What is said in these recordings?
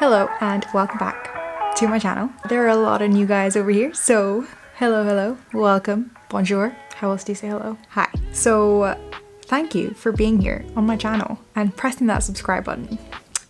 Hello and welcome back to my channel. There are a lot of new guys over here, so hello, welcome, bonjour. How else do you say hello? Hi. So thank you for being here on my channel and pressing that subscribe button.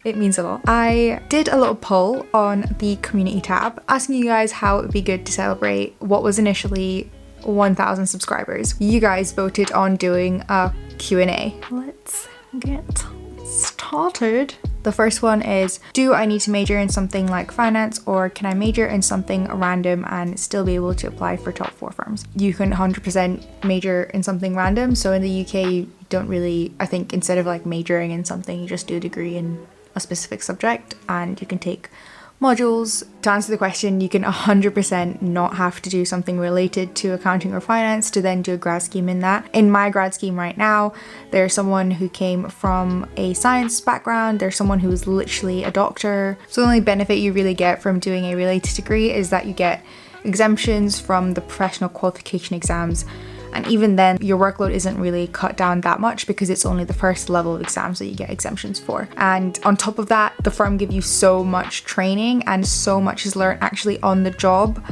It means a lot. I did a little poll on the community tab asking you guys how it would be good to celebrate what was initially 1,000 subscribers. You guys voted on doing a Q&A. Let's get started. The first one is, do I need to major in something like finance, or can I major in something random and still be able to apply for top 4 firms? You can 100% major in something random. So in the UK, you don't really, I think instead of like majoring in something, you just do a degree in a specific subject and you can take modules. To answer the question, you can 100% not have to do something related to accounting or finance to then do a grad scheme in that. In my grad scheme right now, there's someone who came from a science background, there's someone who is literally a doctor. So the only benefit you really get from doing a related degree is that you get exemptions from the professional qualification exams. And even then, your workload isn't really cut down that much because it's only the first level of exams that you get exemptions for. And on top of that, the firm give you so much training and so much is learned actually on the job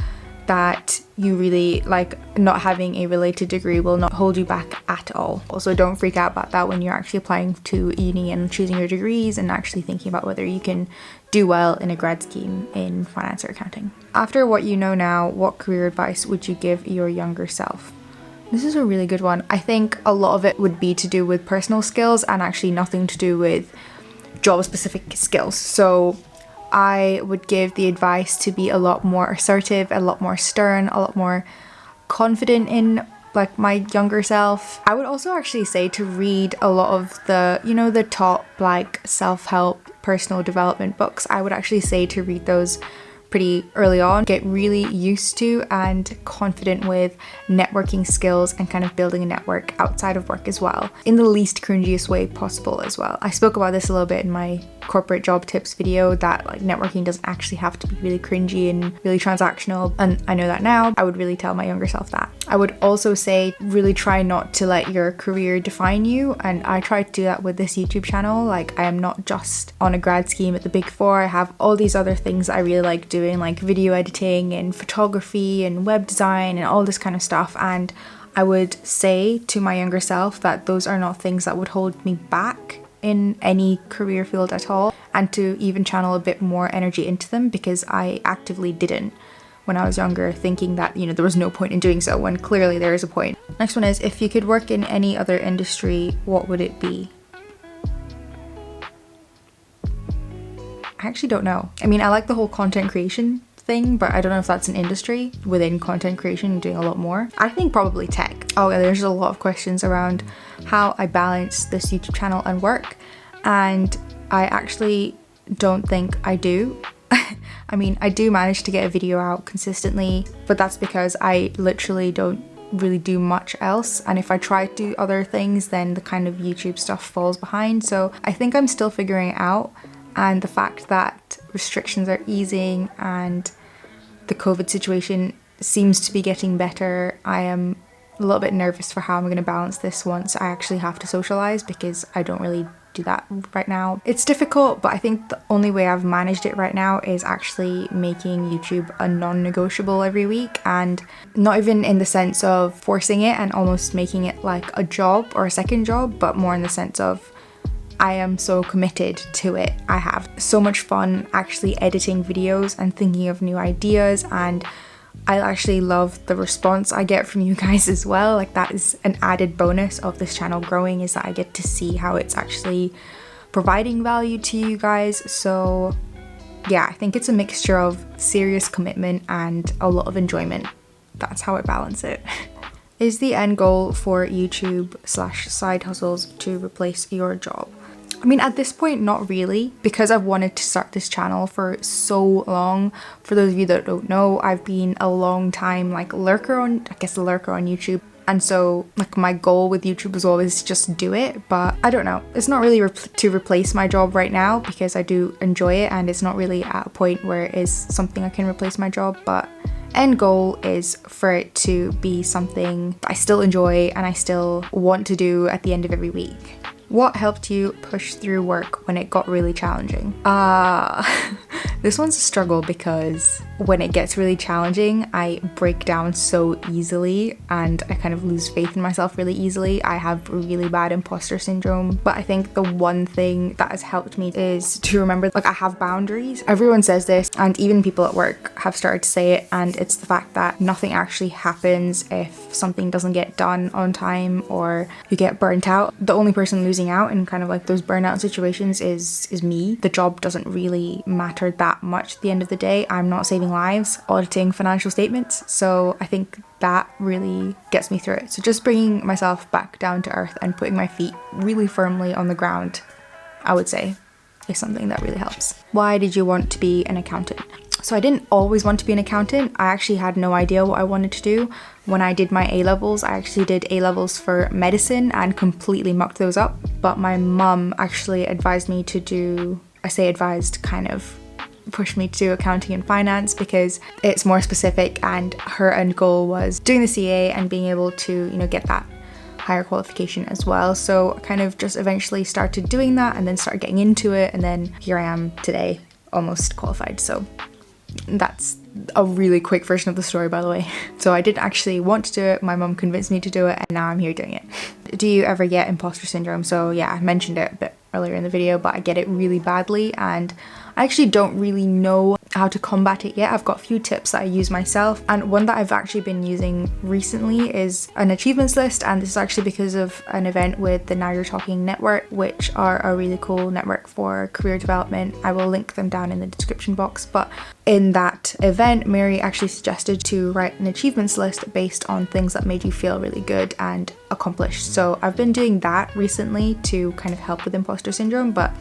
that you really, like, not having a related degree will not hold you back at all. Also, don't freak out about that when you're actually applying to uni and choosing your degrees and actually thinking about whether you can do well in a grad scheme in finance or accounting. After what you know now, what career advice would you give your younger self? This is a really good one. I think a lot of it would be to do with personal skills and actually nothing to do with job-specific skills. So I would give the advice to be a lot more assertive, a lot more stern, a lot more confident in like my younger self. I would also actually say to read a lot of the, you know, the top like self-help personal development books. I would actually say to read those pretty early on, get really used to and confident with networking skills and kind of building a network outside of work as well, in the least cringiest way possible as well. I spoke about this a little bit in my corporate job tips video, that like networking doesn't actually have to be really cringy and really transactional, and I know that now. I would really tell my younger self that. I would also say really try not to let your career define you, and I try to do that with this YouTube channel. Like, I am not just on a grad scheme at the Big Four. I have all these other things that I really like doing, like video editing and photography and web design and all this kind of stuff, and I would say to my younger self that those are not things that would hold me back in any career field at all, and to even channel a bit more energy into them, because I actively didn't when I was younger, thinking that, you know, there was no point in doing so when clearly there is a point. Next one is, if you could work in any other industry, what would it be? I actually don't know. I mean, I like the whole content creation thing, but I don't know if that's an industry within content creation and doing a lot more. I think probably tech. Oh yeah, there's a lot of questions around how I balance this YouTube channel and work, and I actually don't think I do. I mean, I do manage to get a video out consistently, but that's because I literally don't really do much else, and if I try to do other things, then the kind of YouTube stuff falls behind. So I think I'm still figuring it out, and the fact that restrictions are easing and the COVID situation seems to be getting better, I am a little bit nervous for how I'm going to balance this once I actually have to socialize, because I don't really do that right now. It's difficult, but I think the only way I've managed it right now is actually making YouTube a non-negotiable every week, and not even in the sense of forcing it and almost making it like a job or a second job, but more in the sense of I am so committed to it. I have so much fun actually editing videos and thinking of new ideas, and I actually love the response I get from you guys as well. Like, that is an added bonus of this channel growing, is that I get to see how it's actually providing value to you guys. So yeah, I think it's a mixture of serious commitment and a lot of enjoyment. That's how I balance it. Is the end goal for YouTube/side hustles to replace your job? I mean, at this point, not really, because I've wanted to start this channel for so long. For those of you that don't know, I've been a long time like lurker on YouTube. And so like my goal with YouTube was always just do it, but I don't know. It's not really to replace my job right now, because I do enjoy it and it's not really at a point where it is something I can replace my job, but end goal is for it to be something I still enjoy and I still want to do at the end of every week. What helped you push through work when it got really challenging? This one's a struggle because when it gets really challenging, I break down so easily and I kind of lose faith in myself really easily. I have really bad imposter syndrome, but I think the one thing that has helped me is to remember, like, I have boundaries. Everyone says this, and even people at work have started to say it, and it's the fact that nothing actually happens if something doesn't get done on time or you get burnt out. The only person losing out in kind of like those burnout situations is me. The job doesn't really matter that much at the end of the day. I'm not saving lives, auditing financial statements. So I think that really gets me through it. So just bringing myself back down to earth and putting my feet really firmly on the ground, I would say, is something that really helps. Why did you want to be an accountant? So I didn't always want to be an accountant. I actually had no idea what I wanted to do. When I did my A-levels, I actually did A-levels for medicine and completely mucked those up. But my mum actually advised me to do, I say advised, kind of pushed me to do accounting and finance because it's more specific, and her end goal was doing the CA and being able to, you know, get that higher qualification as well. So I kind of just eventually started doing that and then started getting into it, and then here I am today, almost qualified. So that's a really quick version of the story, by the way. So I didn't actually want to do it, my mum convinced me to do it, and now I'm here doing it. Do you ever get imposter syndrome? So yeah, I mentioned it a bit earlier in the video, but I get it really badly, and I actually don't really know how to combat it yet. I've got a few tips that I use myself, and one that I've actually been using recently is an achievements list, and this is actually because of an event with the Now You're Talking network, which are a really cool network for career development. I will link them down in the description box, but in that event, Mary actually suggested to write an achievements list based on things that made you feel really good and accomplished. So I've been doing that recently to kind of help with imposter syndrome, but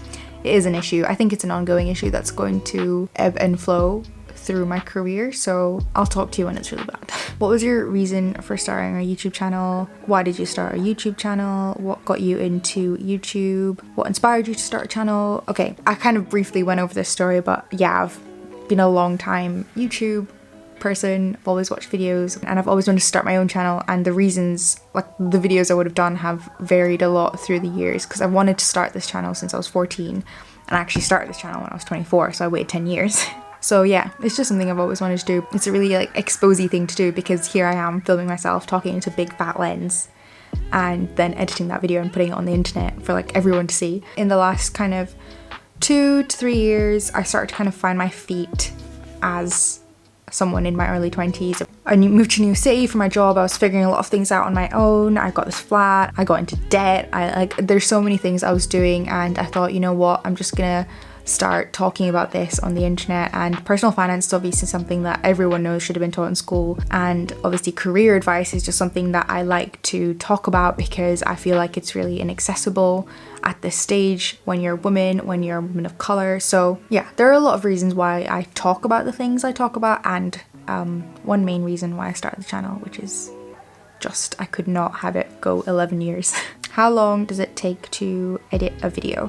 it is an issue. I think it's an ongoing issue that's going to ebb and flow through my career, so I'll talk to you when it's really bad. What was your reason for starting a YouTube channel? Why did you start a YouTube channel? What got you into YouTube? What inspired you to start a channel? Okay, I kind of briefly went over this story, but yeah, I've been a long time YouTube person. I've always watched videos and I've always wanted to start my own channel, and the reasons, like the videos I would have done, have varied a lot through the years because I wanted to start this channel since I was 14, and I actually started this channel when I was 24, so I waited 10 years. So yeah, it's just something I've always wanted to do. It's a really like exposy thing to do because here I am filming myself talking into a big fat lens and then editing that video and putting it on the internet for like everyone to see. In the last kind of 2 to 3 years, I started to kind of find my feet as someone in my early 20s. I moved to a new city for my job. I was figuring a lot of things out on my own. I got this flat, I got into debt. There's so many things I was doing, and I thought, you know what, I'm just gonna start talking about this on the internet. And personal finance is obviously something that everyone knows should have been taught in school, and obviously career advice is just something that I like to talk about because I feel like it's really inaccessible at this stage when you're a woman, when you're a woman of color. So yeah, there are a lot of reasons why I talk about the things I talk about, and one main reason why I started the channel, which is just I could not have it go 11 years. How long does it take to edit a video?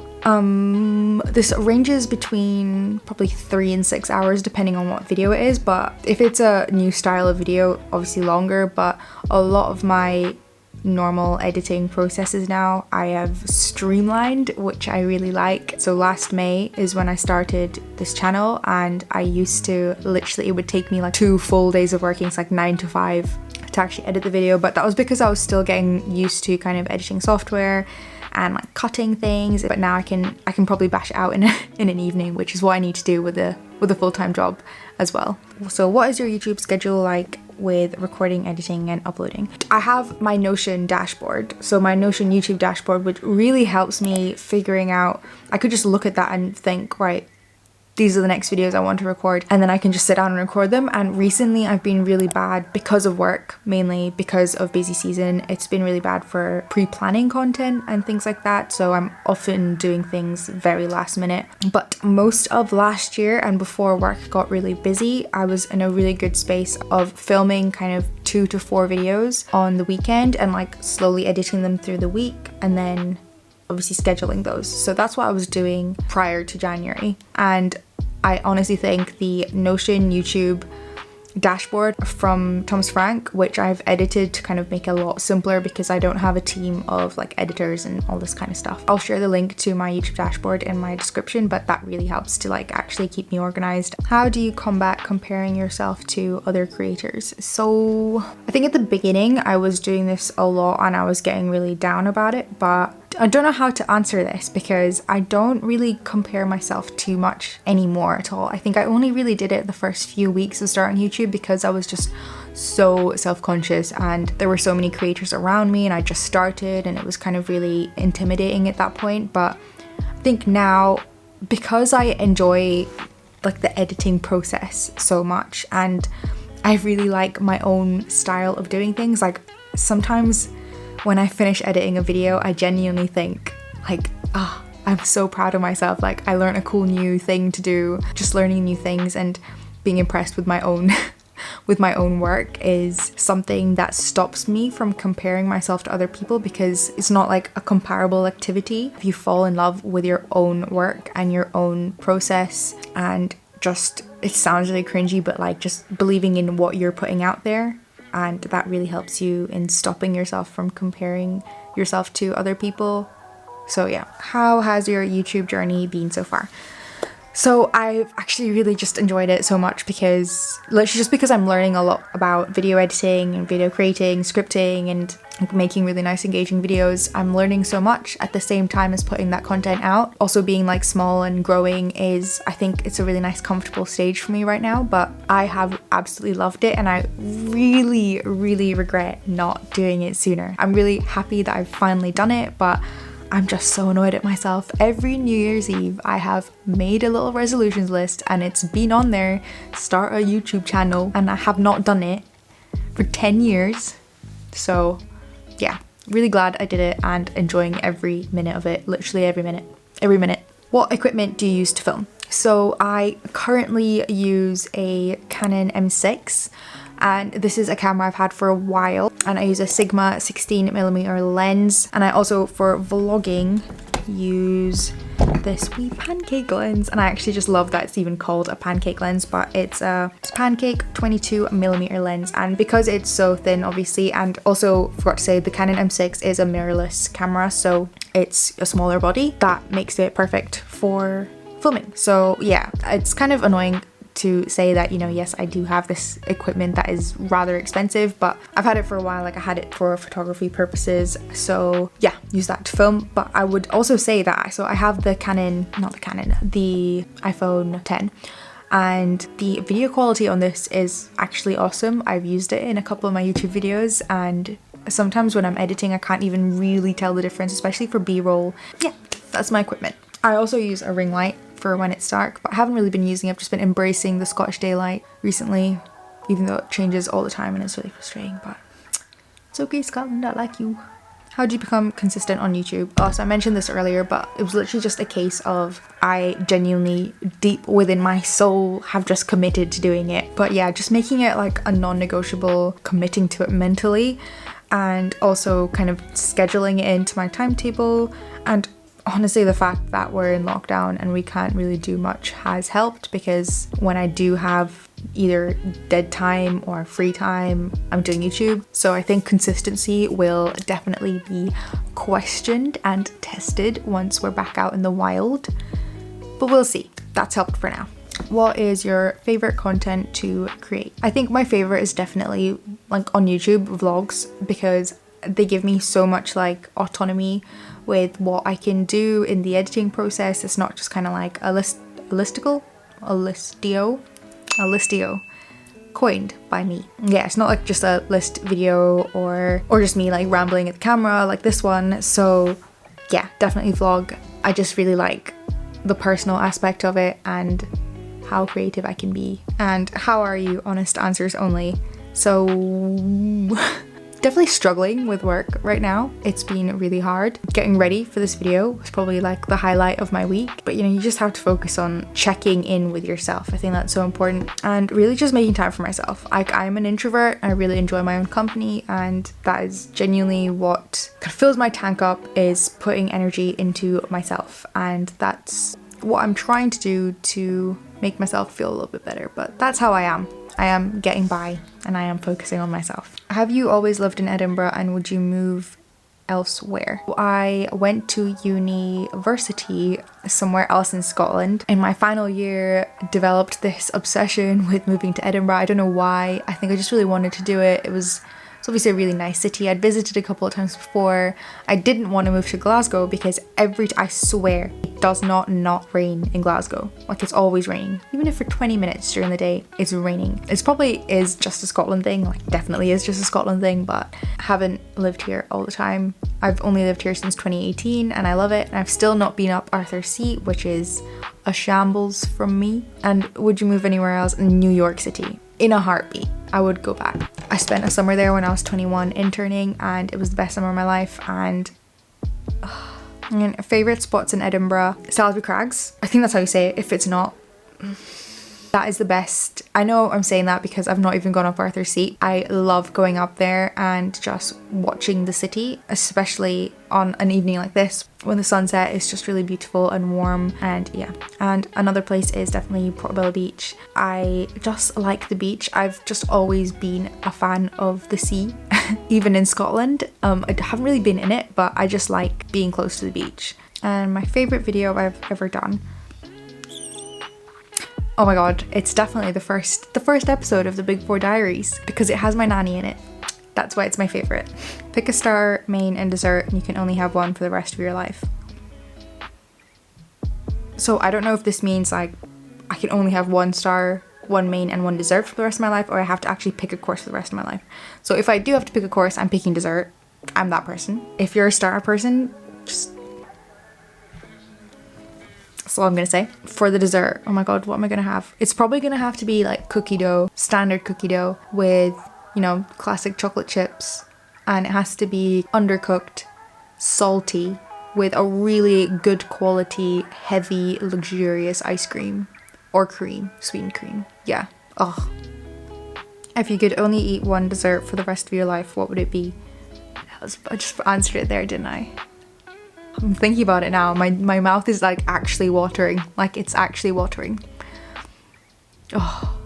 This ranges between probably 3 and 6 hours depending on what video it is, but if it's a new style of video, obviously longer. But a lot of my normal editing processes now I have streamlined, which I really like. So last May is when I started this channel, and I used to literally, it would take me like 2 full days of working, it's like 9 to 5 to actually edit the video, but that was because I was still getting used to kind of editing software and like cutting things. But now I can probably bash it out in an evening, which is what I need to do with a full-time job as well. So what is your YouTube schedule like with recording, editing and uploading? I have my Notion dashboard, so my Notion YouTube dashboard, which really helps me figuring out, I could just look at that and think, right, these are the next videos I want to record, and then I can just sit down and record them. And recently I've been really bad because of work, mainly because of busy season. It's been really bad for pre-planning content and things like that, so I'm often doing things very last minute. But most of last year and before work got really busy, I was in a really good space of filming kind of 2 to 4 videos on the weekend and like slowly editing them through the week, and then obviously scheduling those. So that's what I was doing prior to January, and I honestly think the Notion YouTube dashboard from Thomas Frank, which I've edited to kind of make it a lot simpler because I don't have a team of like editors and all this kind of stuff. I'll share the link to my YouTube dashboard in my description, but that really helps to like actually keep me organized. How do you combat comparing yourself to other creators? So I think at the beginning I was doing this a lot and I was getting really down about it, but I don't know how to answer this because I don't really compare myself too much anymore at all. I think I only really did it the first few weeks of starting YouTube because I was just so self-conscious and there were so many creators around me and I just started and it was kind of really intimidating at that point. But I think now, because I enjoy like the editing process so much and I really like my own style of doing things, like sometimes when I finish editing a video, I genuinely think like, I'm so proud of myself. Like I learned a cool new thing to do. Just learning new things and being impressed with my own with my own work is something that stops me from comparing myself to other people, because it's not like a comparable activity. If you fall in love with your own work and your own process and just, it sounds really cringy, but like just believing in what you're putting out there, and that really helps you in stopping yourself from comparing yourself to other people. So yeah, how has your YouTube journey been so far? So I've actually really just enjoyed it so much because literally just because I'm learning a lot about video editing and video creating, scripting and making really nice engaging videos. I'm learning so much at the same time as putting that content out. Also being like small and growing is, I think it's a really nice comfortable stage for me right now, but I have absolutely loved it and I really regret not doing it sooner. I'm really happy that I've finally done it, but I'm just so annoyed at myself. Every New Year's Eve I have made a little resolutions list and it's been on there, start a YouTube channel, and I have not done it for 10 years. So yeah, really glad I did it and enjoying every minute of it, literally every minute. What equipment do you use to film? So I currently use a Canon M6 and this is a camera I've had for a while, and I use a Sigma 16mm lens, and I also for vlogging use this wee pancake lens, and I actually just love that it's even called a pancake lens, but it's a pancake 22mm lens, and because it's so thin obviously, and also forgot to say the Canon M6 is a mirrorless camera, so it's a smaller body, that makes it perfect for filming. So yeah, it's kind of annoying to say that, you know, yes, I do have this equipment that is rather expensive, but I've had it for a while. Like I had it for photography purposes, so yeah, use that to film. But I would also say that, so I have the the iPhone 10, and the video quality on this is actually awesome. I've used it in a couple of my YouTube videos, and sometimes when I'm editing I can't even really tell the difference, especially for B-roll. Yeah, that's my equipment. I also use a ring light for when it's dark, but I haven't really been using it. I've just been embracing the Scottish daylight recently, even though it changes all the time and it's really frustrating, but it's okay, Scotland, I like you. How do you become consistent on YouTube? Oh, so I mentioned this earlier, but it was literally just a case of I genuinely, deep within my soul, have just committed to doing it. But yeah, just making it like a non-negotiable, committing to it mentally, and also kind of scheduling it into my timetable. And honestly, the fact that we're in lockdown and we can't really do much has helped, because when I do have either dead time or free time, I'm doing YouTube. So I think consistency will definitely be questioned and tested once we're back out in the wild, but we'll see. That's helped for now. What is your favorite content to create? I think my favorite is definitely like on YouTube vlogs, because they give me so much like autonomy with what I can do in the editing process. It's not just kind of like a listio coined by me. Yeah, it's not like just a list video or just me like rambling at the camera like this one. So yeah, definitely vlog. I just really like the personal aspect of it and how creative I can be. And how are you? Honest answers only. So definitely struggling with work right now. It's been really hard. Getting ready for this video was probably like the highlight of my week, but you know, you just have to focus on checking in with yourself. I think that's so important, and really just making time for myself. I'm an introvert. I really enjoy my own company, and that is genuinely what kind of fills my tank up, is putting energy into myself, and that's what I'm trying to do to make myself feel a little bit better. But that's how I am. I am getting by and I am focusing on myself. Have you always lived in Edinburgh and would you move elsewhere? I went to university somewhere else in Scotland. In my final year, developed this obsession with moving to Edinburgh. I don't know why. I think I just really wanted to do it. It's obviously a really nice city. I'd visited a couple of times before. I didn't want to move to Glasgow because I swear, it does not rain in Glasgow. Like, it's always raining. Even if for 20 minutes during the day, it's raining. It probably is just a Scotland thing, like definitely is just a Scotland thing, but I haven't lived here all the time. I've only lived here since 2018 and I love it. And I've still not been up Arthur's Seat, which is a shambles from me. And would you move anywhere else? In New York City. In a heartbeat, I would go back. I spent a summer there when I was 21 interning and it was the best summer of my life. And favourite spots in Edinburgh, Salisbury Crags. I think that's how you say it. If it's not, that is the best. I know I'm saying that because I've not even gone up Arthur's Seat. I love going up there and just watching the city, especially on an evening like this when the sunset is just really beautiful and warm. And yeah, and another place is definitely Portobello Beach. I just like the beach. I've just always been a fan of the sea, even in Scotland. I haven't really been in it, but I just like being close to the beach. And my favourite video I've ever done, oh my god, it's definitely the first episode of the Big Four Diaries because it has my nanny in it. That's why it's my favourite. Pick a star, main and dessert and you can only have one for the rest of your life. So I don't know if this means like I can only have one star, one main and one dessert for the rest of my life, or I have to actually pick a course for the rest of my life. So if I do have to pick a course, I'm picking dessert. I'm that person. If you're a star person, just... that's all I'm gonna say. For the dessert, oh my god, what am I gonna have? It's probably gonna have to be like cookie dough, standard cookie dough with, you know, classic chocolate chips, and it has to be undercooked, salty, with a really good quality, heavy, luxurious ice cream or cream, sweetened cream. Yeah. Oh. If you could only eat one dessert for the rest of your life, what would it be? I just answered it there, didn't I? I'm thinking about it now. My mouth is like actually watering. Like, it's actually watering. Oh,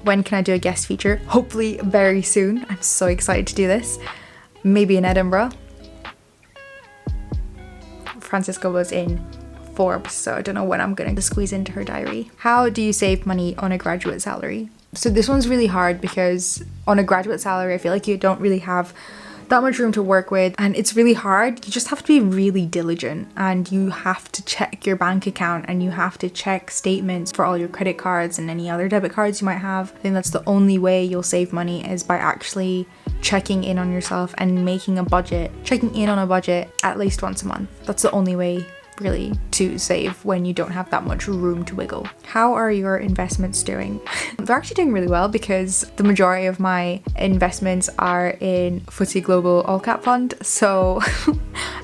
when can I do a guest feature? Hopefully very soon. I'm so excited to do this. Maybe in Edinburgh. Francisca was in Forbes, so I don't know when I'm going to squeeze into her diary. How do you save money on a graduate salary? So this one's really hard because on a graduate salary, I feel like you don't really have that much room to work with and it's really hard. You just have to be really diligent and you have to check your bank account and you have to check statements for all your credit cards and any other debit cards you might have. I think that's the only way you'll save money, is by actually checking in on yourself and making a budget, checking in on a budget at least once a month. That's the only way really to save when you don't have that much room to wiggle. How are your investments doing? They're actually doing really well because the majority of my investments are in FTSE Global All Cap Fund. So,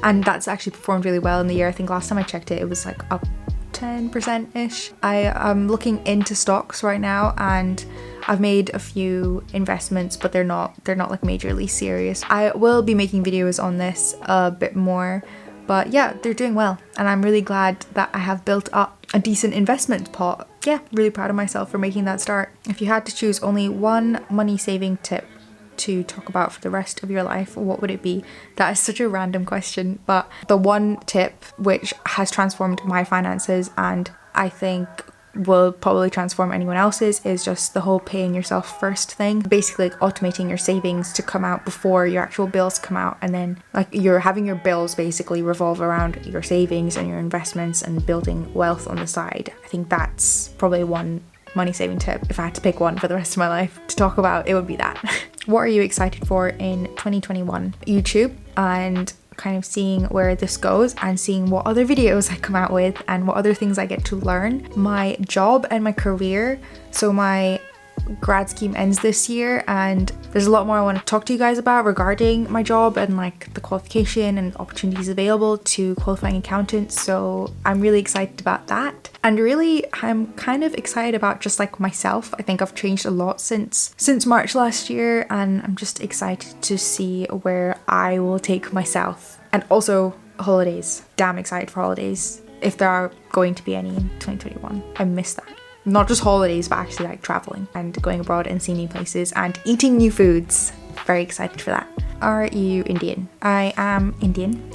and that's actually performed really well in the year. I think last time I checked it, it was like up 10%-ish. I am looking into stocks right now and I've made a few investments, but they're not like majorly serious. I will be making videos on this a bit more. But yeah, they're doing well and I'm really glad that I have built up a decent investment pot. Yeah, really proud of myself for making that start. If you had to choose only one money saving tip to talk about for the rest of your life, what would it be? That is such a random question, but the one tip which has transformed my finances and I think will probably transform anyone else's is just the whole paying yourself first thing. Basically like automating your savings to come out before your actual bills come out, and then like you're having your bills basically revolve around your savings and your investments and building wealth on the side. I think that's probably one money saving tip. If I had to pick one for the rest of my life to talk about, it would be that. What are you excited for in 2021? YouTube, and kind of seeing where this goes and seeing what other videos I come out with and what other things I get to learn. My job and my career. So my grad scheme ends this year and there's a lot more I want to talk to you guys about regarding my job and like the qualification and opportunities available to qualifying accountants. So I'm really excited about that. And really, I'm kind of excited about just like myself. I think I've changed a lot since March last year, and I'm just excited to see where I will take myself. And also holidays. Damn excited for holidays, if there are going to be any in 2021. I miss that. Not just holidays, but actually like traveling and going abroad and seeing new places and eating new foods. Very excited for that. Are you Indian? I am Indian.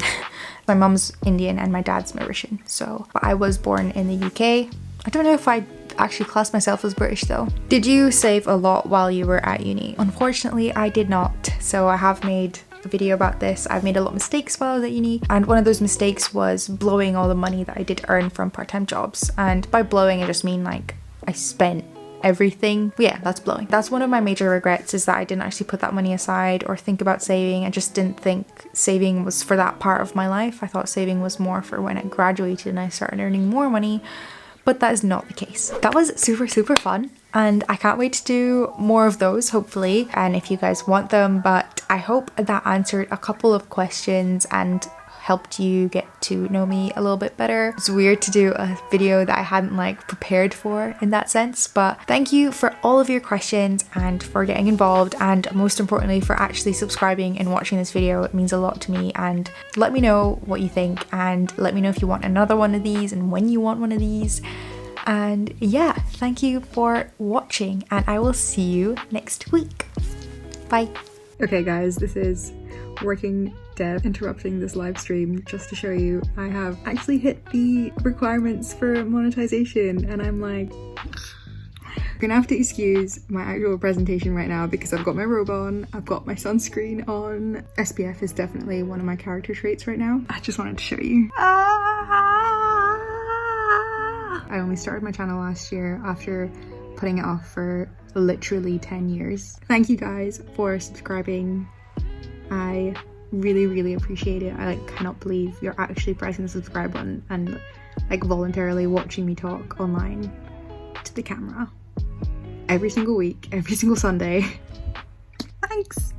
My mum's Indian and my dad's Mauritian. So, but I was born in the UK. I don't know if I actually class myself as British though. Did you save a lot while you were at uni? Unfortunately, I did not. So I have made a video about this. I've made a lot of mistakes while I was at uni, and one of those mistakes was blowing all the money that I did earn from part-time jobs. And by blowing, I just mean like I spent everything. Yeah, that's blowing. That's one of my major regrets, is that I didn't actually put that money aside or think about saving. I just didn't think saving was for that part of my life. I thought saving was more for when I graduated and I started earning more money, but that is not the case. That was super fun, and I can't wait to do more of those, hopefully, and if you guys want them. But I hope that answered a couple of questions and helped you get to know me a little bit better. It's weird to do a video that I hadn't like prepared for in that sense, but thank you for all of your questions and for getting involved, and most importantly for actually subscribing and watching this video. It means a lot to me, and let me know what you think, and let me know if you want another one of these and when you want one of these. And yeah, thank you for watching, and I will see you next week. Bye. Okay guys, this is Working Dev interrupting this live stream just to show you I have actually hit the requirements for monetization, and I'm like, you're gonna have to excuse my actual presentation right now because I've got my robe on, I've got my sunscreen on. SPF is definitely one of my character traits right now. I just wanted to show you. I only started my channel last year after putting it off for literally 10 years. Thank you guys for subscribing. I really appreciate it. I like cannot believe you're actually pressing the subscribe button and like voluntarily watching me talk online to the camera every single week, every single Sunday. Thanks.